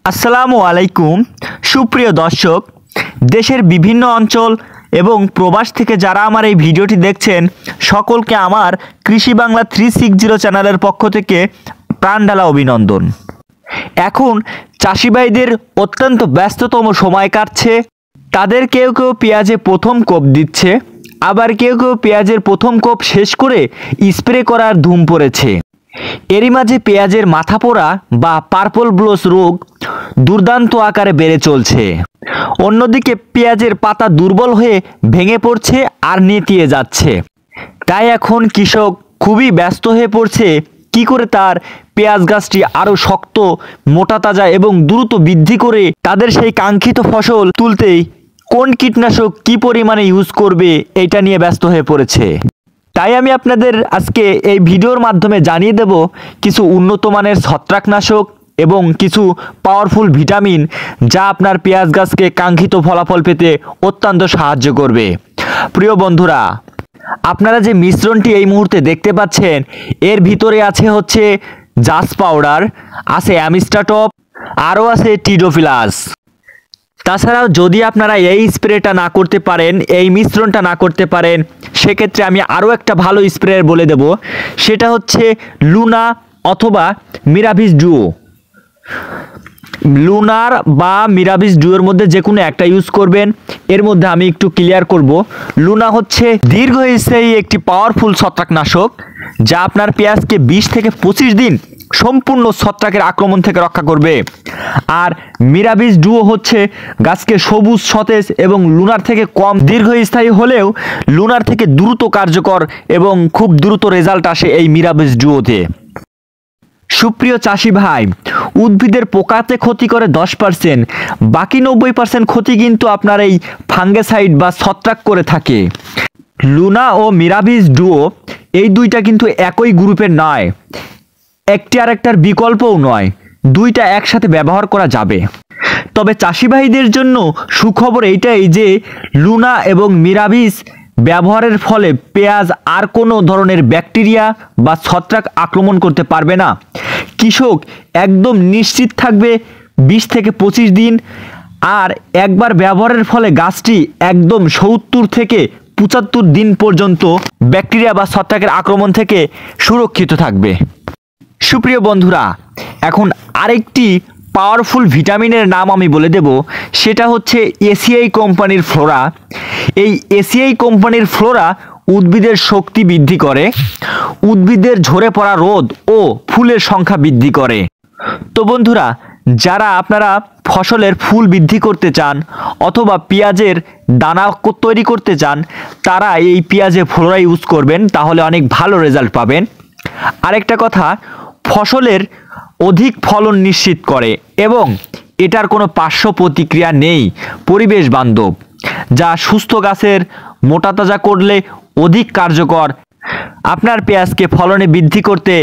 আসসালামু আলাইকুম সুপ্রিয় দর্শক, দেশের বিভিন্ন অঞ্চল এবং প্রবাস থেকে যারা আমার এই ভিডিওটি দেখছেন সকলকে আমার কৃষি বাংলা 360 চ্যানেলের পক্ষ থেকে প্রাণঢালা অভিনন্দন। এখন চাষি ভাইদের অত্যন্ত ব্যস্ততম সময় কাটছে। তাদের কেউ কেউ পেঁয়াজে প্রথম কোপ দিচ্ছে, আবার কেউ কেউ পেঁয়াজের প্রথম কোপ শেষ করে স্প্রে করার ধুম পড়েছে। এরই মাঝে পেঁয়াজের মাথা পোড়া বা পার্পল ব্লচ রোগ দুর্দান্ত আকারে বেড়ে চলছে। অন্যদিকে পেঁয়াজের পাতা দুর্বল হয়ে ভেঙে পড়ছে আর নেতিয়ে যাচ্ছে। তাই এখন কৃষক খুবই ব্যস্ত হয়ে পড়ছে কি করে তার পেঁয়াজ গাছটি আরও শক্ত, মোটা তাজা এবং দ্রুত বৃদ্ধি করে তাদের সেই কাঙ্ক্ষিত ফসল তুলতেই কোন কীটনাশক কি পরিমাণে ইউজ করবে এটা নিয়ে ব্যস্ত হয়ে পড়েছে। তাই আমি আপনাদের আজকে এই ভিডিওর মাধ্যমে জানিয়ে দেব কিছু উন্নত মানের ছত্রাকনাশক এবং কিছু পাওয়ারফুল ভিটামিন যা আপনার পেঁয়াজ গাছকে কাঙ্ক্ষিত ফলাফল পেতে অত্যন্ত সাহায্য করবে। প্রিয় বন্ধুরা, আপনারা যে মিশ্রণটি এই মুহূর্তে দেখতে পাচ্ছেন এর ভিতরে আছে হচ্ছে জাস পাউডার, আছে অ্যামিস্টাটপ, আরও আছে টিডোফিলাস। তাছাড়াও যদি আপনারা এই স্প্রেটা না করতে পারেন, এই মিশ্রণটা না করতে পারেন, সেক্ষেত্রে আমি আরও একটা ভালো স্প্রে বলে দেব, সেটা হচ্ছে লুনা অথবা মিরাভিস ডুও। লুনার বা মিরাভিস ডুওর মধ্যে যে কোনো একটা ইউজ করবেন। এর মধ্যে আমি একটু ক্লিয়ার করব। লুনা হচ্ছে দীর্ঘস্থায়ী একটি পাওয়ারফুল ছত্রাকনাশক যা আপনার পেঁয়াজকে 20 থেকে 25 দিন সম্পূর্ণ ছত্রাকের আক্রমণ থেকে রক্ষা করবে। আর মিরাভিস ডুও হচ্ছে গাছকে সবুজ, সতেজ এবং লুনার থেকে কম দীর্ঘস্থায়ী হলেও লুনার থেকে দ্রুত কার্যকর এবং খুব দ্রুত রেজাল্ট আসে এই মিরাভিস ডুওতে। সুপ্রিয় চাষি ভাই, উদ্ভিদের পোকাতে ক্ষতি করে 10%, বাকি 90% ক্ষতি কিন্তু আপনার এই ফাঙ্গিসাইড বা ছত্রাক করে থাকে। লুনা ও মিরাভিস ডুও এই দুইটা কিন্তু একই গ্রুপের নয়, একটি আরেকটার বিকল্পও নয়, দুইটা একসাথে ব্যবহার করা যাবে। তবে চাষি ভাইদের জন্য সুখবর এইটাই যে লুনা এবং মিরাভিস ব্যবহারের ফলে পেঁয়াজ আর কোনো ধরনের ব্যাকটেরিয়া বা ছত্রাক আক্রমণ করতে পারবে না। কৃষক একদম নিশ্চিত থাকবে 20 থেকে 25 দিন। আর একবার ব্যবহারের ফলে গাছটি একদম 70 থেকে 75 দিন পর্যন্ত ব্যাকটেরিয়া বা ছত্রাকের আক্রমণ থেকে সুরক্ষিত থাকবে। সুপ্রিয় বন্ধুরা, এখন আরেকটি পাওয়ারফুল ভিটামিনের নাম আমি বলে দেব, সেটা হচ্ছে এসিআই কোম্পানির ফ্লোরা। এই এসিআই কোম্পানির ফ্লোরা উদ্ভিদের শক্তি বৃদ্ধি করে, উদ্ভিদের ঝরে পড়া রোদ ও ফুলের সংখ্যা বৃদ্ধি করে। তো বন্ধুরা, যারা আপনারা ফসলের ফুল বৃদ্ধি করতে চান অথবা পেঁয়াজের দানা তৈরি করতে চান, তারা এই পেঁয়াজে ফ্লোরা ইউজ করবেন, তাহলে অনেক ভালো রেজাল্ট পাবেন। আরেকটা কথা, ফসলের অধিক ফলন নিশ্চিত করে এবং এটার কোনো পার্শ্ব প্রতিক্রিয়া নেই, পরিবেশ বান্ধব, যা সুস্থ গাছের মোটা তাজা করলে অধিক কার্যকর। আপনার পেঁয়াজকে ফলনে বৃদ্ধি করতে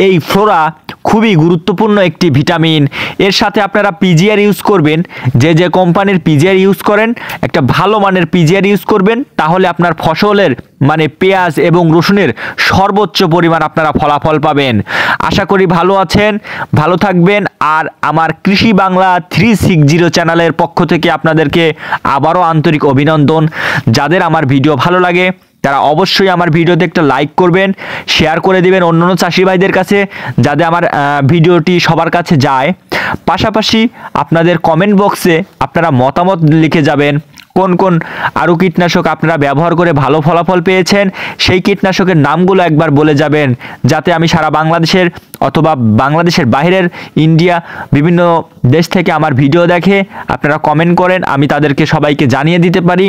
এই ফ্লোরা খুবই গুরুত্বপূর্ণ একটি ভিটামিন। এর সাথে আপনারা পিজিআর ইউজ করবেন, যে যে কোম্পানির পিজিআর ইউজ করেন একটা ভালো মানের পিজিআর ইউজ করবেন, তাহলে আপনার ফসলের মানে পেঁয়াজ এবং রসুনের সর্বোচ্চ পরিমাণ আপনারা ফলাফল পাবেন। আশা করি ভালো আছেন, ভালো থাকবেন। আর আমার কৃষি বাংলা 360 চ্যানেলের পক্ষ থেকে আপনাদেরকে আবারও আন্তরিক অভিনন্দন। যাদের আমার ভিডিও ভালো লাগে তারা অবশ্যই আমার ভিডিওতে একটা লাইক করবেন, শেয়ার করে দিবেন অন্যান্য চাষি ভাইদের কাছে, যাতে আমার ভিডিওটি সবার কাছে যায়। পাশাপাশি আপনাদের কমেন্ট বক্সে আপনারা মতামত লিখে যাবেন, কোন কোন আরও কীটনাশক আপনারা ব্যবহার করে ভালো ফলাফল পেয়েছেন, সেই কীটনাশকের নামগুলো একবার বলে যাবেন, যাতে আমি সারা বাংলাদেশের অথবা বাংলাদেশের বাইরের ইন্ডিয়া বিভিন্ন দেশ থেকে আমার ভিডিও দেখে আপনারা কমেন্ট করেন, আমি তাদেরকে সবাইকে জানিয়ে দিতে পারি।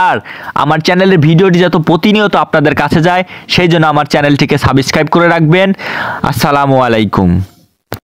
আর আমার চ্যানেলের ভিডিওটি যত প্রতিনিয়ত আপনাদের কাছে যায় সেই জন্য আমার চ্যানেলটিকে সাবস্ক্রাইব করে রাখবেন। আসসালামু আলাইকুম।